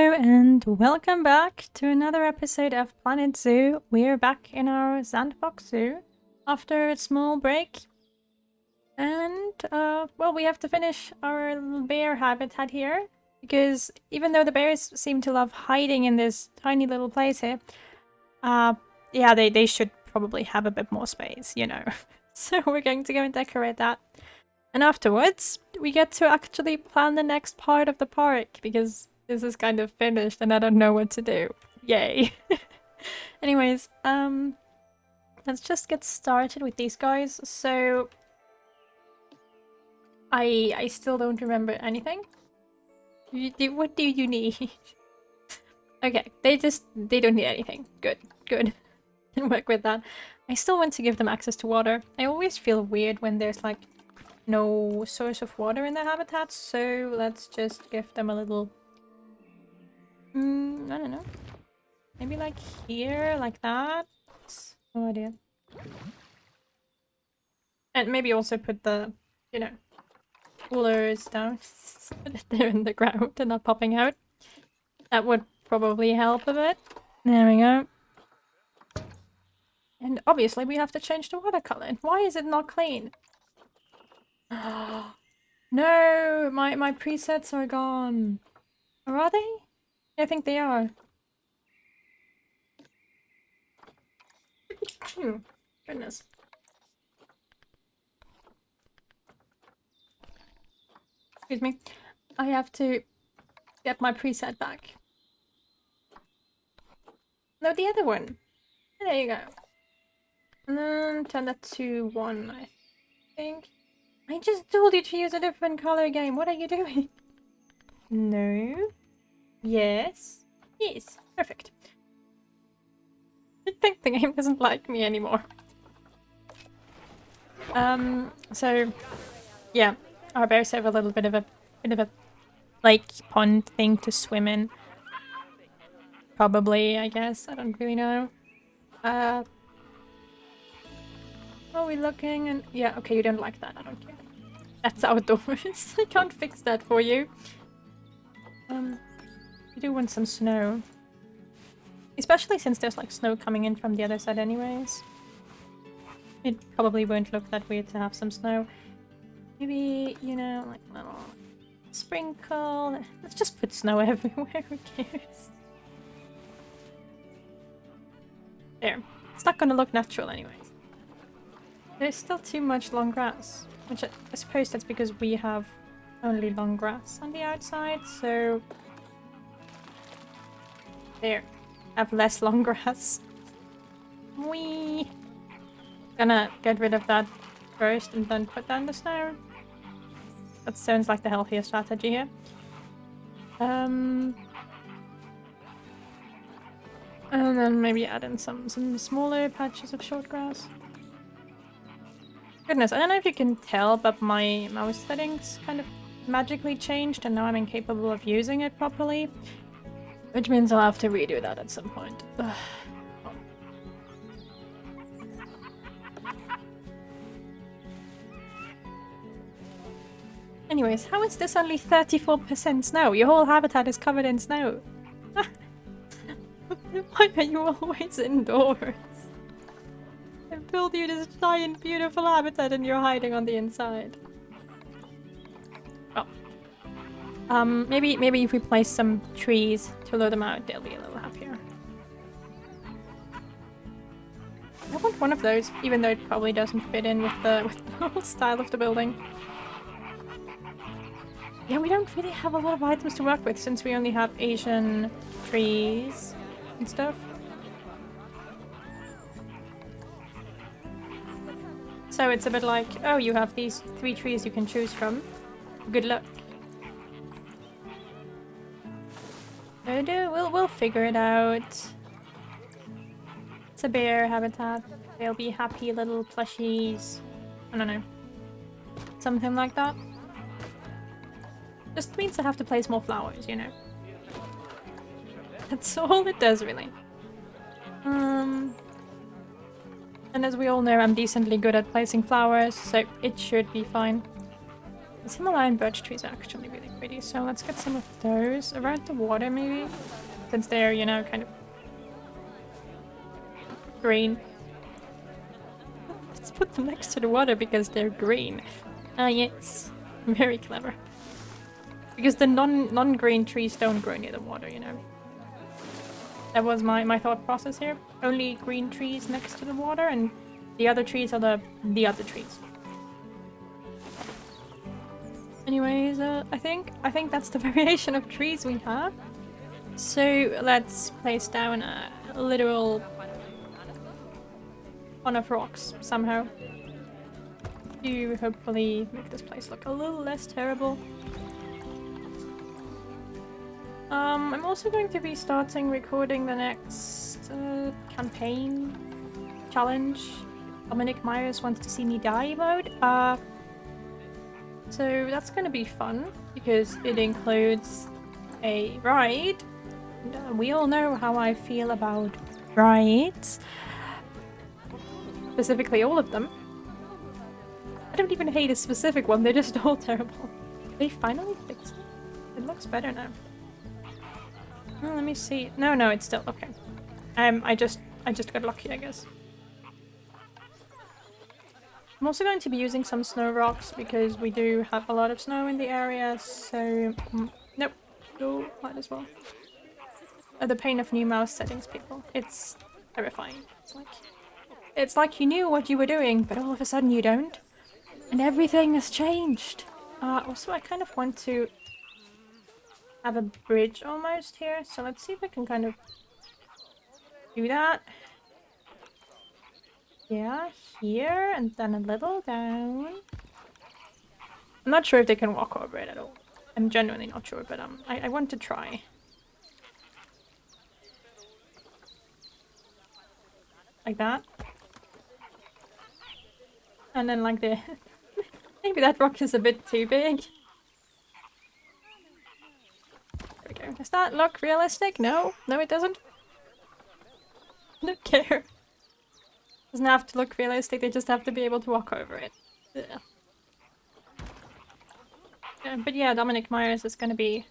Hello and welcome back to another episode of Planet Zoo. We're back in our Sandbox zoo after a small break. And, well, we have to finish our little bear habitat here. Because even though the bears seem to love hiding in this tiny little place here, yeah, they should probably have a bit more space, you know. So we're going to go and decorate that. And afterwards, we get to actually plan the next part of the park, because this is kind of finished and I don't know what to do. Yay. Anyways, let's just get started with these guys. So I still don't remember anything. What do you need? Okay, they don't need anything. Good. Can work with that. I still want to give them access to water. I always feel weird when there's like no source of water in their habitats, so let's just give them a little I don't know. Maybe like here, like that. No idea. And maybe also put the, you know, coolers down so that they're in the ground and not popping out. That would probably help a bit. There we go. And obviously we have to change the watercolor. Why is it not clean? No, my presets are gone. Or are they? I think they are. Goodness. Excuse me. I have to get my preset back. No, the other one. There you go. And then turn that to 1, I think. I just told you to use a different color game. What are you doing? No. Yes. Yes. Perfect. I think the game doesn't like me anymore. So yeah, our bears have a little bit of a lake pond thing to swim in. Probably, I guess. I don't really know. Are we looking? And yeah, okay, you don't like that. I don't care. That's outdoors. I can't fix that for you. We do want some snow. Especially since there's like snow coming in from the other side anyways. It probably won't look that weird to have some snow. Maybe, you know, like a little sprinkle. Let's just put snow everywhere, who cares? There. It's not gonna look natural anyways. There's still too much long grass. Which I suppose that's because we have only long grass on the outside, so... There. Have less long grass. Whee! Gonna get rid of that first and then put down the snow. That sounds like the healthier strategy here. And then maybe add in some smaller patches of short grass. Goodness, I don't know if you can tell, but my mouse settings kind of magically changed and now I'm incapable of using it properly. Which means I'll have to redo that at some point. Ugh. Oh. Anyways, how is this only 34% snow? Your whole habitat is covered in snow. Why are you always indoors? I built you this giant beautiful habitat and you're hiding on the inside. Oh. Maybe if we place some trees to lure them out, they'll be a little happier. I want one of those, even though it probably doesn't fit in with the whole style of the building. Yeah, we don't really have a lot of items to work with since we only have Asian trees and stuff. So it's a bit like, oh, you have these 3 trees you can choose from. Good luck. We'll figure it out. It's a bear habitat. They'll be happy little plushies. I don't know. Something like that. Just means I have to place more flowers, you know. That's all it does, really. And as we all know, I'm decently good at placing flowers, so it should be fine. These Himalayan birch trees are actually really pretty. So let's get some of those around the water, maybe, since they're, you know, kind of green. Let's put them next to the water because they're green. Ah, yes, very clever. Because the non-green trees don't grow near the water, you know. That was my thought process here. Only green trees next to the water, and the other trees are the other trees. Anyways, I think that's the variation of trees we have. So let's place down a literal ton of rocks somehow to hopefully make this place look a little less terrible. I'm also going to be starting recording the next campaign challenge. Dominic Myers wants to see me die mode. So that's going to be fun because it includes a ride. And, we all know how I feel about rides. Specifically all of them. I don't even hate a specific one, they're just all terrible. They finally fixed it. It looks better now. Oh, let me see. No, it's still okay. I just got lucky, I guess. I'm also going to be using some snow rocks because we do have a lot of snow in the area, so nope. Oh, might as well. The pain of new mouse settings, people. It's terrifying. It's like you knew what you were doing, but all of a sudden you don't. And everything has changed. Also, I kind of want to have a bridge almost here, so let's see if I can kind of do that. Yeah, here, and then a little down. I'm not sure if they can walk over it at all. I'm genuinely not sure, but I want to try. Like that. And then like the... Maybe that rock is a bit too big. There we go. Does that look realistic? No? No, it doesn't? I don't care. Doesn't have to look realistic, they just have to be able to walk over it. Yeah. But yeah, Dominic Myers is gonna be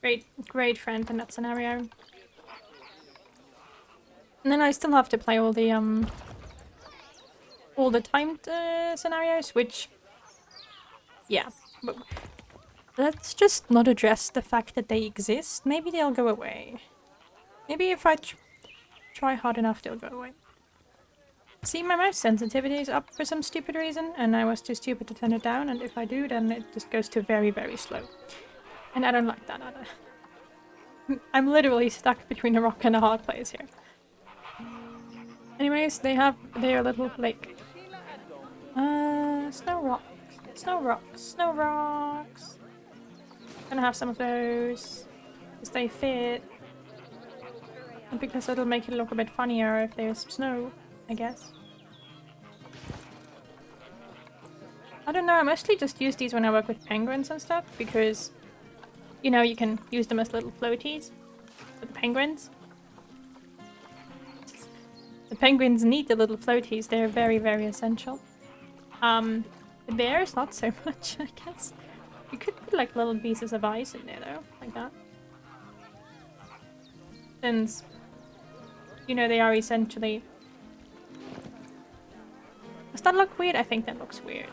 great friend in that scenario. And then I still have to play all the timed scenarios, which, yeah. But let's just not address the fact that they exist. Maybe they'll go away. Maybe if I try hard enough, they'll go away. See, my mouse sensitivity is up for some stupid reason, and I was too stupid to turn it down, and if I do, then it just goes to very, very slow. And I don't like that either. I'm literally stuck between a rock and a hard place here. Anyways, they have their little lake. Snow rocks. Snow rocks. Snow rocks. Gonna have some of those. Because they fit. And because it'll make it look a bit funnier if there's snow, I guess. I don't know, I mostly just use these when I work with penguins and stuff, because, you know, you can use them as little floaties for the penguins. The penguins need the little floaties, they're very, very essential. The bears, not so much, I guess. You could put like little pieces of ice in there though, like that. Since, you know, they are essentially... Does that look weird? I think that looks weird.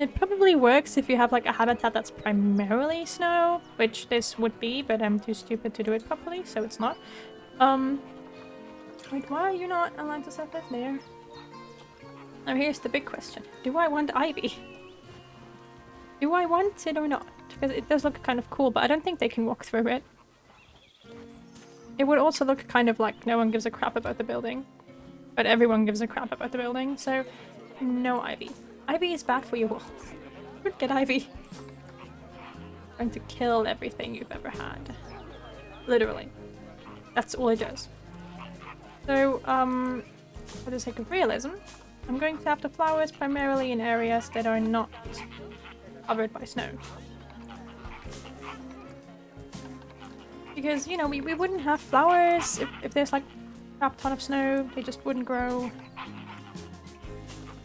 It probably works if you have like a habitat that's primarily snow, which this would be, but I'm too stupid to do it properly, so it's not. Wait, why are you not allowed to set that there? Now here's the big question. Do I want ivy? Do I want it or not? Because it does look kind of cool, but I don't think they can walk through it. It would also look kind of like no one gives a crap about the building. But everyone gives a crap about the building, so no ivy. Ivy is bad for your walls. Don't get ivy. Going to kill everything you've ever had. Literally. That's all it does. So, for the sake of realism, I'm going to have the flowers primarily in areas that are not covered by snow. Because, you know, we wouldn't have flowers if there's like a crap ton of snow. They just wouldn't grow.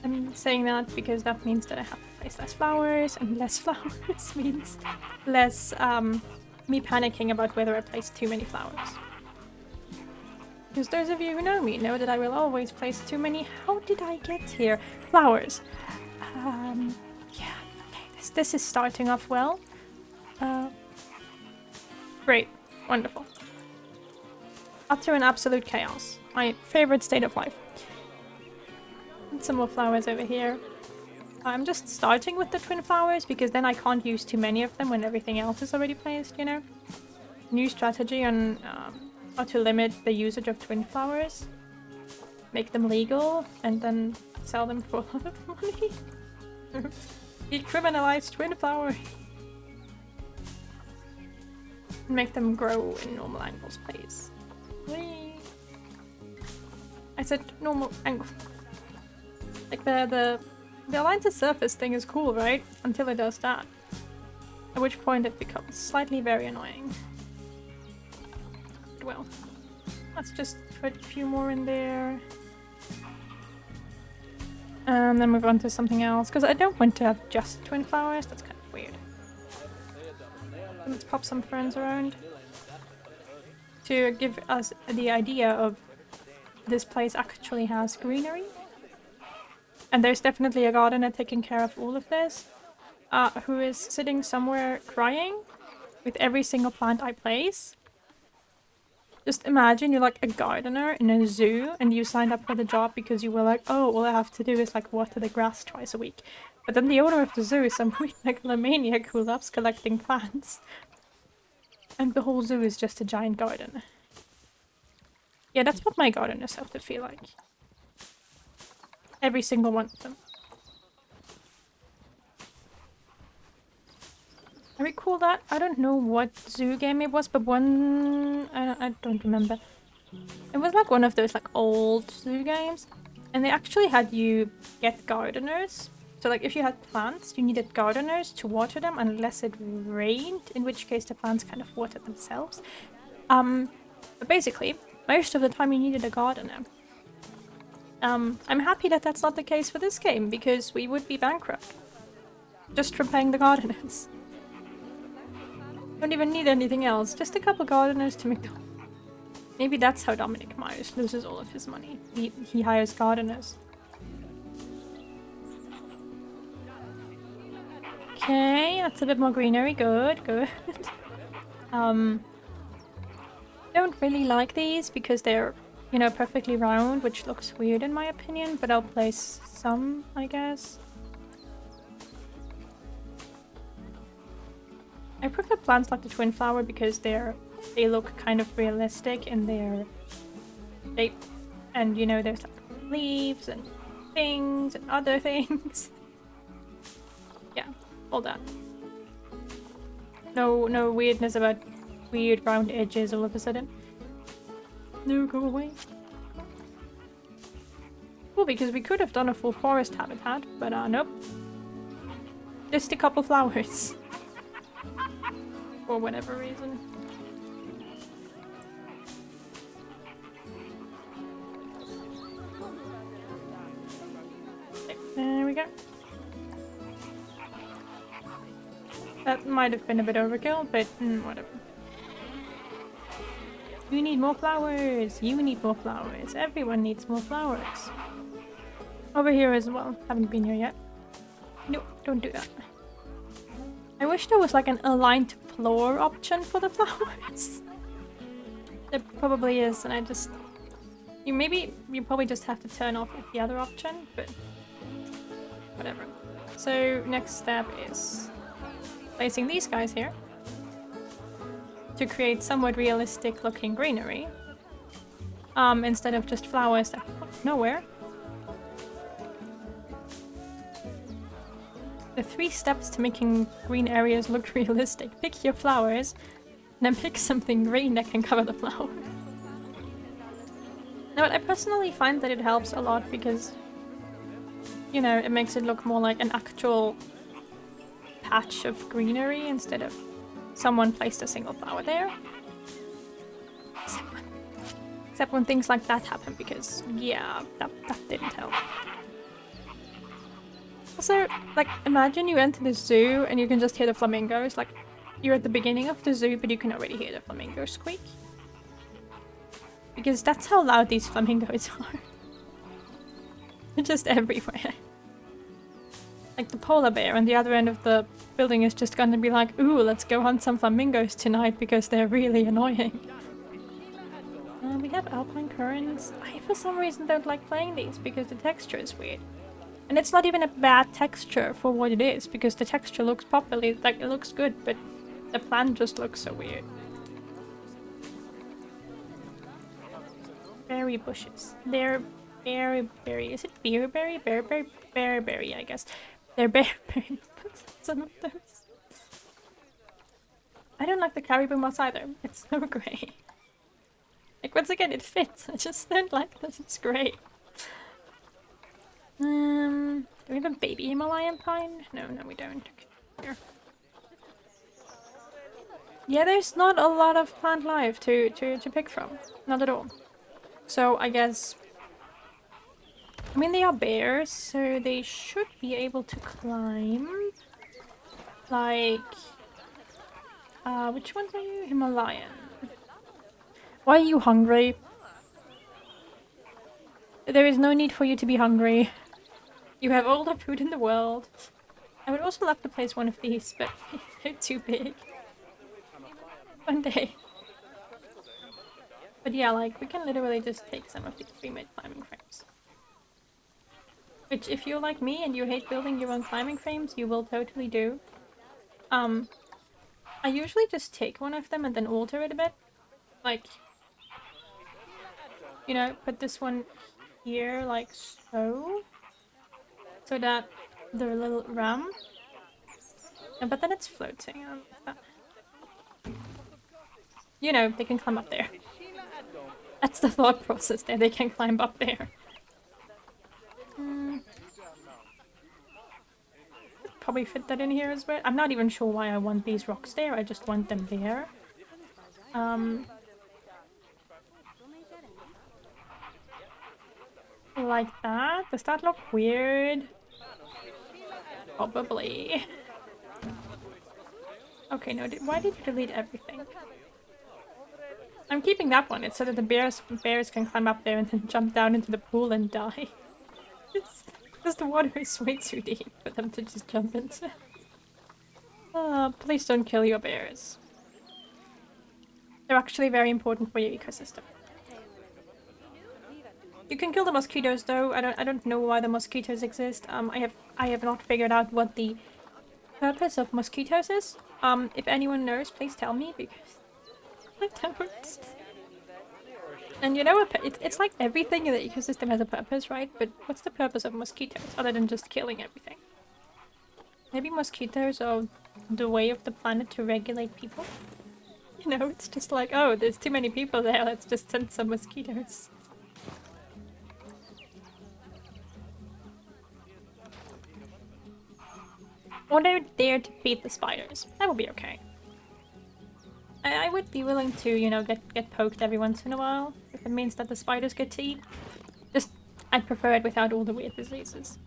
I'm saying that because that means that I have to place less flowers, and less flowers means less me panicking about whether I place too many flowers. Because those of you who know me know that I will always place too many. How did I get here? Flowers. Yeah, okay, this is starting off well. Great, wonderful. Utter and absolute chaos. My favorite state of life. And some more flowers over here. I'm just starting with the twin flowers because then I can't use too many of them when everything else is already placed, you know? New strategy on how to limit the usage of twin flowers. Make them legal and then sell them for a lot of money. Decriminalize twin flowers. Make them grow in normal angles, please. Whee. I said normal angle. Like the Alliance's surface thing is cool, right? Until it does that. At which point it becomes slightly very annoying. Well, let's just put a few more in there. And then move on to something else, because I don't want to have just twin flowers, that's kind of weird. Let's pop some ferns around to give us the idea of this place actually has greenery. And there's definitely a gardener taking care of all of this, who is sitting somewhere crying with every single plant I place. Just imagine you're like a gardener in a zoo and you signed up for the job because you were like, oh, all I have to do is like water the grass twice a week. But then the owner of the zoo is some weird megalomaniac who loves collecting plants. And the whole zoo is just a giant garden. Yeah, that's what my gardeners have to feel like. Every single one of them. I recall that. I don't know what zoo game it was, but one... I don't remember. It was like one of those like old zoo games. And they actually had you get gardeners. So like if you had plants, you needed gardeners to water them unless it rained, in which case the plants kind of watered themselves. But basically, most of the time you needed a gardener. I'm happy that that's not the case for this game, because we would be bankrupt. Just from paying the gardeners. Don't even need anything else, just a couple gardeners to make the... Maybe that's how Dominic Myers loses all of his money. He hires gardeners. Okay, that's a bit more greenery. Good, good. Don't really like these because they're, you know, perfectly round, which looks weird in my opinion, but I'll place some, I guess. I prefer plants like the twin flower because they look kind of realistic in their shape. And you know, there's like leaves and things and other things. Yeah, all that. No weirdness about weird round edges all of a sudden. No, go away. Cool, because we could have done a full forest habitat, but nope. Just a couple flowers. For whatever reason. There we go. That might have been a bit overkill, but whatever. You need more flowers! You need more flowers! Everyone needs more flowers! Over here as well. Haven't been here yet. Nope, don't do that. I wish there was like an aligned floor option for the flowers. There probably is, and I just... You probably just have to turn off the other option, but... Whatever. So, next step is placing these guys here to create somewhat realistic looking greenery. Instead of just flowers that come nowhere. The 3 steps to making green areas look realistic. Pick your flowers, and then pick something green that can cover the flower. Now, I personally find that it helps a lot because, you know, it makes it look more like an actual patch of greenery instead of someone placed a single flower there. Except when things like that happen, because, yeah, that didn't help. Also, like, imagine you enter the zoo and you can just hear the flamingos. Like, you're at the beginning of the zoo, but you can already hear the flamingos squeak. Because that's how loud these flamingos are. They're just everywhere. Like, the polar bear on the other end of the building is just gonna be like, ooh, let's go hunt some flamingos tonight because they're really annoying. We have Alpine Currents. I, for some reason, don't like playing these because the texture is weird. And it's not even a bad texture for what it is, because the texture looks properly, like, it looks good, but the plant just looks so weird. Berry bushes. They're berry. Is it beerberry? Bearberry, I guess. They're bearberry. Some of those. I don't like the caribou moss either. It's so grey. Like, once again, it fits. I just don't like this. It's great. Do we have a baby Himalayan pine? No, we don't. Here. Yeah, there's not a lot of plant life to pick from. Not at all. So, I guess... I mean, they are bears, so they should be able to climb. Like... which ones are you? Himalayan. Why are you hungry? There is no need for you to be hungry. You have all the food in the world. I would also love to place one of these, but they're too big. One day. But yeah, like, we can literally just take some of these pre-made climbing frames. Which, if you're like me and you hate building your own climbing frames, you will totally do. I usually just take one of them and then alter it a bit. Like, you know, put this one here, like so. So that the little ram. But then it's floating. You know, they can climb up there. That's the thought process there. They can climb up there. Probably fit that in here as well. I'm not even sure why I want these rocks there. I just want them there. Like that. Does that look weird? Probably. Okay, no, why did you delete everything? I'm keeping that one. It's so that the bears can climb up there and then jump down into the pool and die. Because the water is way too deep for them to just jump into. Please don't kill your bears. They're actually very important for your ecosystem. You can kill the mosquitoes though. I don't know why the mosquitoes exist. I have not figured out what the purpose of mosquitoes is. If anyone knows, please tell me, because I don't. And you know, it's like everything in the ecosystem has a purpose, right? But what's the purpose of mosquitoes other than just killing everything? Maybe mosquitoes are the way of the planet to regulate people? You know, it's just like, oh, there's too many people there, let's just send some mosquitoes. Or they would dare to beat the spiders. That would be okay. I would be willing to, you know, get poked every once in a while, if it means that the spiders get to eat. Just, I'd prefer it without all the weird diseases.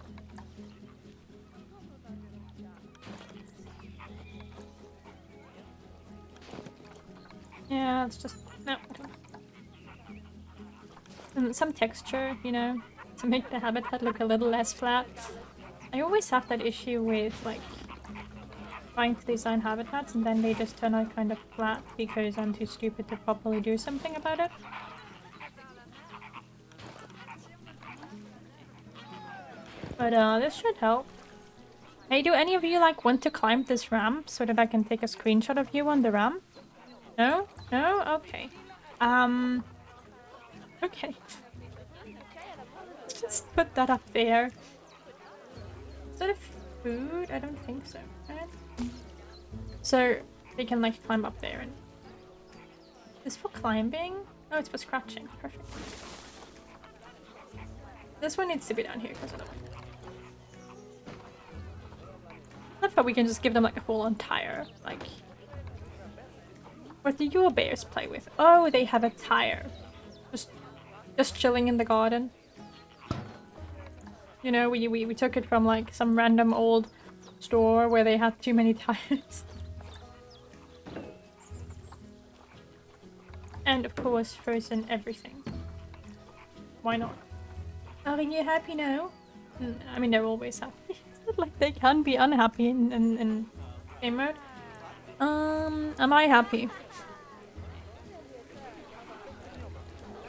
Yeah, it's just, no. And some texture, you know, to make the habitat look a little less flat. I always have that issue with, like, trying to design habitats and then they just turn out kind of flat because I'm too stupid to properly do something about it. But this should help. Hey, do any of you, like, want to climb this ramp so that I can take a screenshot of you on the ramp? No? No? Okay. Okay. Just put that up there. Is that a food? I don't think so. Right? So they can, like, climb up there. And is this for climbing? Oh, it's for scratching. Perfect. This one needs to be down here because of the wind. I thought we can just give them, like, a full-on tire. Like, what do your bears play with? Oh, they have a tire. Just chilling in the garden. You know, we took it from like some random old store where they had too many tires. And of course, frozen everything. Why not? Are you happy now? I mean, they're always happy. It's not like they can be unhappy in game mode. Am I happy?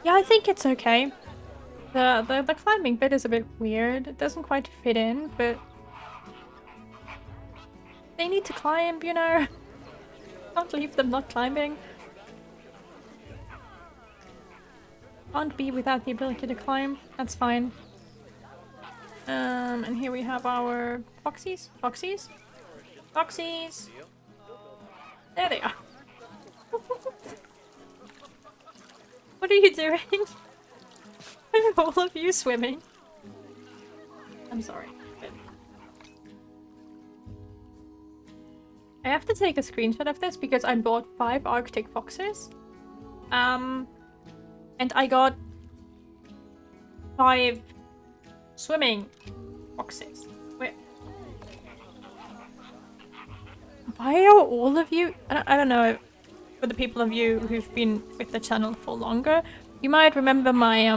Yeah, I think it's okay. The climbing bit is a bit weird. It doesn't quite fit in, but they need to climb, you know. Can't leave them not climbing. Can't be without the ability to climb. That's fine. And here we have our foxies. Foxies? Foxies! There they are. What are you doing? All of you swimming. I'm sorry. But I have to take a screenshot of this because I bought 5 Arctic foxes. And I got 5 swimming foxes. Wait. Why are all of you... I don't know, for the people of you who've been with the channel for longer, you might remember my,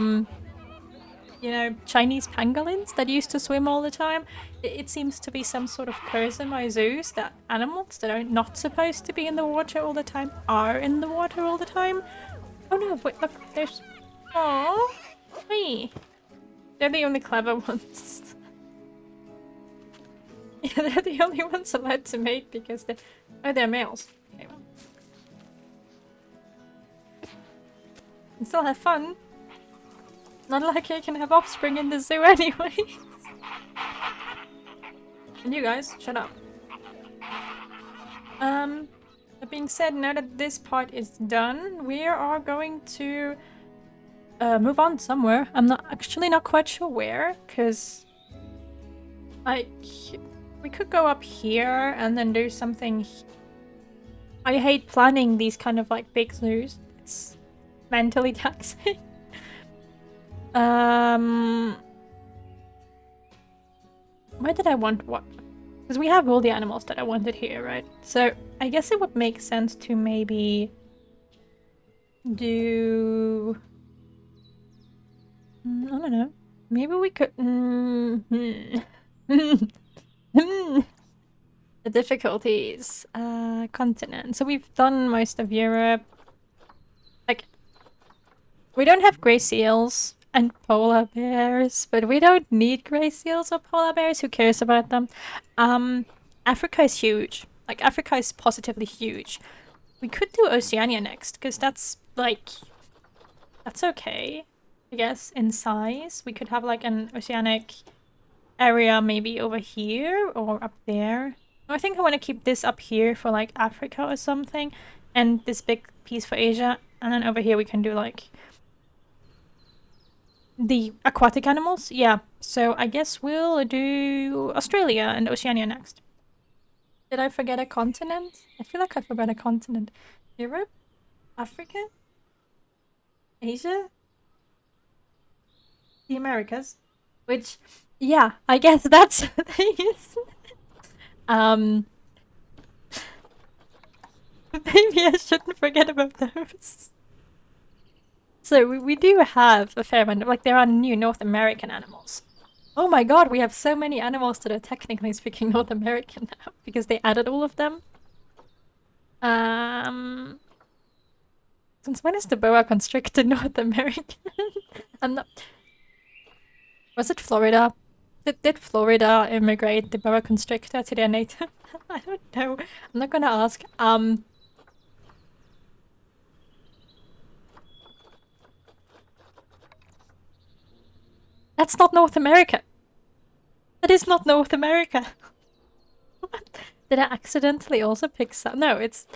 you know, Chinese pangolins that used to swim all the time. It seems to be some sort of curse in my zoos that animals that are not supposed to be in the water all the time are in the water all the time. Oh no, wait, look, there's... Aww, hey. They're the only clever ones. Yeah, they're the only ones allowed to mate because they're... Oh, they're males. Okay, well. And still have fun. Not like I can have offspring in the zoo anyway. And you guys, shut up. That being said, now that this part is done, we are going to move on somewhere. I'm not quite sure where, because we could go up here and then do something. I hate planning these kind of like big zoos. It's mentally taxing. Where did I want what? Because we have all the animals that I wanted here, right? So I guess it would make sense to maybe do... I don't know. Maybe we could... The difficulties. Continent. So we've done most of Europe. Like, we don't have grey seals and polar bears, but we don't need grey seals or polar bears. Who cares about them? Africa is huge. Like, Africa is positively huge. We could do Oceania next, because that's, like... That's okay, I guess, in size. We could have, like, an oceanic area maybe over here or up there. I think I want to keep this up here for, like, Africa or something, and this big piece for Asia, and then over here we can do, like... The aquatic animals? Yeah, so I guess we'll do Australia and Oceania next. Did I forget a continent? I feel like I forgot a continent. Europe? Africa? Asia? The Americas? Which, yeah, I guess that's the thing, isn't it? Maybe I shouldn't forget about those. So we do have a fair amount of, like, there are new North American animals. Oh my god, we have so many animals that are technically speaking North American now, because they added all of them. Since when is the boa constrictor North American? I'm not... Was it Florida? Did Florida immigrate the boa constrictor to their native? I don't know. I'm not gonna ask. That's not North America. That is not North America. Did I accidentally also pick some? No, it's...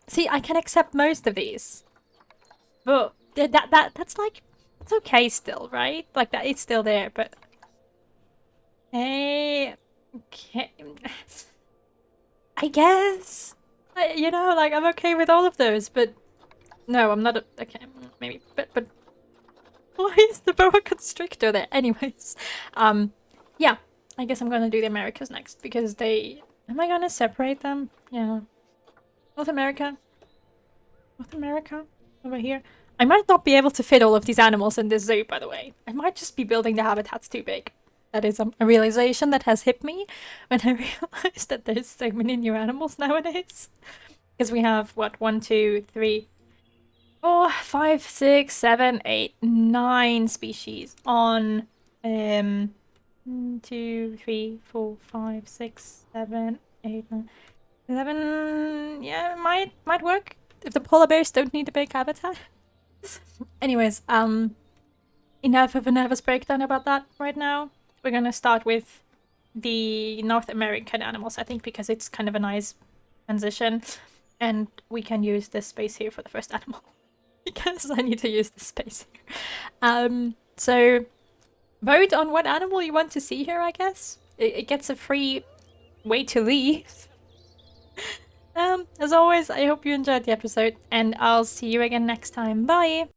See, I can accept most of these. But that's like... It's okay still, right? Like, that it's still there, but... Hey... Okay... I guess... You know, like, I'm okay with all of those, but... No, I'm not... Okay, maybe, but... Why is the boa constrictor there? Anyways, yeah, I guess I'm gonna do the Americas next because they... Am I gonna separate them? Yeah. North America. North America. Over here. I might not be able to fit all of these animals in this zoo, by the way. I might just be building the habitats too big. That is a realization that has hit me when I realized that there's so many new animals nowadays. Because we have, what, 1, 2, 3, 4, 5, 6, 7, 8, 9 species on 1, 2, 3, 4, 5, 6, 7, 8, 9, 11. Yeah, might work if the polar bears don't need a big habitat. Anyways, enough of a nervous breakdown about that right now. We're gonna start with the North American animals, I think, because it's kind of a nice transition, and we can use this space here for the first animal. Because I need to use this space here. So vote on what animal you want to see here, I guess. It gets a free way to leave. As always, I hope you enjoyed the episode, and I'll see you again next time. Bye!